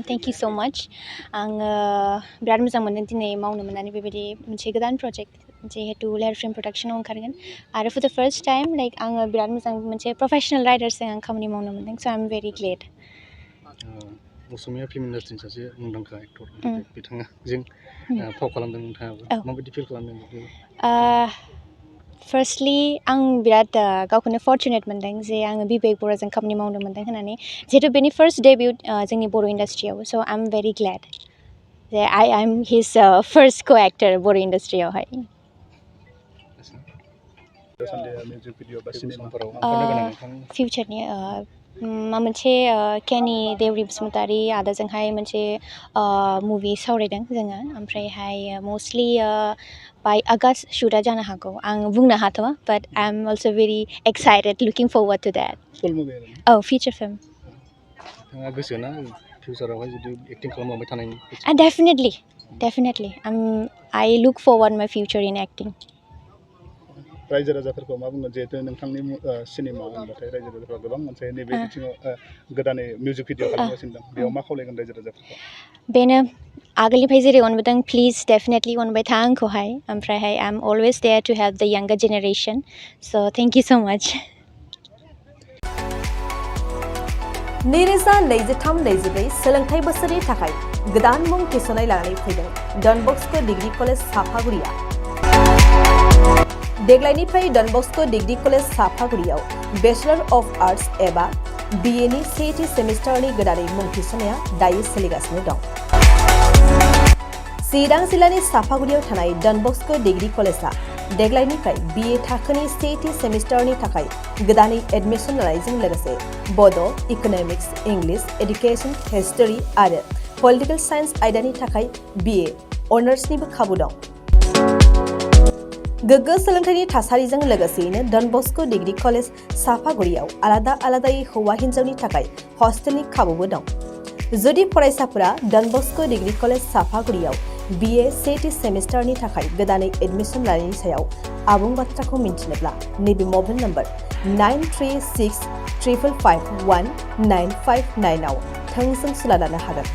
Thank you so much. आङो बिराद मोजां मोनदों दिनै मावनो मोननानै बेबायदि मोनसे गोदान प्रजेक्ट जिहेतु लेयार फिल्म प्रडाक्शनाव ओंखारगोन आरो फर द फार्स्ट टाइम आङो बिराद मोजां मोनसे प्रफेशनेल राइटारजों आं खामानि मावनो मोनदों स' I am very glad Assamese film इन्डास्ट्रिनि सासे मुंदांखा एक्टर बिथाङा जों फाव खालामदों नोंथाङाबो माबायदि फिल खालामदों फार्स्टलि आं बिराद गावखौनो फर्चुनेट मोनदों जे आङो बिबेक बराजों खामानि मावनो मोनदों होननानै जिहेतु बेनि फार्स्ट डेब्युट जोंनि बर' इन्डास्ट्रियाव स' आइ एम भेरि ग्लेड जे आइ एम हिज फार्स्ट को एक्टर बर' इन्डास्ट्रियावहाय फिउचारनि मा मोनसे केनि देवरि बसुमतारी आदाजोंहाय मोनसे मुभि सावरायदों जोङो ओमफ्रायहाय मस्टलि बाय आगस्ट शुटआ जानो हागौ आं बुंनो हाथ'वा but I am also' very excited looking forward to that औ फिचार फिल्म नोंथाङा गोसोना फिउचारावहाय जुदि एक्टिं खालामलांबाय थानायनि definitely I look forward my future in acting रायजो राजाफोरखौ मा बुंगोन जिहेतु नोंथांनि सिनेमा होनबाथाय रायजो राजाफोरा गोबां मोनसे नैबे बिथिङाव गोदानै मिउजिक भिडिअ खालामगासिनो दं बेयाव मा खावलायगोन रायजो राजाफोरखौ बेनो आगोलनिफ्राय जेरै अनबोदों प्लिज डेफिनेटलि अनबाय था आंखौहाय ओमफ्रायहाय I am always there to help the younger generation so' thank you so' much 2023-24 सोलोंथाइ बोसोरनि थाखाय गोदान मुं थिसननाय लानानै फैदों डन बस्को डिग्री कलेज साफागुरिया देग्लायनिफ्राय डन बस्को डिग्री कलेज साफागुरियाव बेचलर अफ आर्ट्स एबा BA नि सेथि सेमिस्टारनि गोदानै मुं थिसननाया दायो सोलिगासिनो दं चिरां जिल्लानि साफागुरियाव थानाय डन बस्को डिग्री कलेजआ देग्लायनिफ्राय BA थाखोनि सेथि सेमिस्टारनि थाखाय गोदानै एडमिशन लानायजों लोगोसे बड' इक'नमिक्स इंलिश एडुकेशन हिस्टरी आरो पलिटिकल साइन्स आयदानि थाखाय BA अनार्सनिबो खाबु दं गोग्गो सोलोंथाइनि थासारिजों लोगोसेयैनो डन बस्को डिग्री कलेज साफागुरियाव आलादा आलादायै हौवा हिन्जावनि थाखाय हस्टेलनि खाबुबो दं जुदि फरायसाफोरा डन बस्को डिग्री कलेज साफागुरियाव BA सेथि सेमिस्टारनि थाखाय गोदानै एडमिशन लानायनि सायाव आबुं बाथ्राखौ मिन्थिनोब्ला नैबे मबाइल नम्बर 9365519559 आव थोंजों सुला लानो हागोन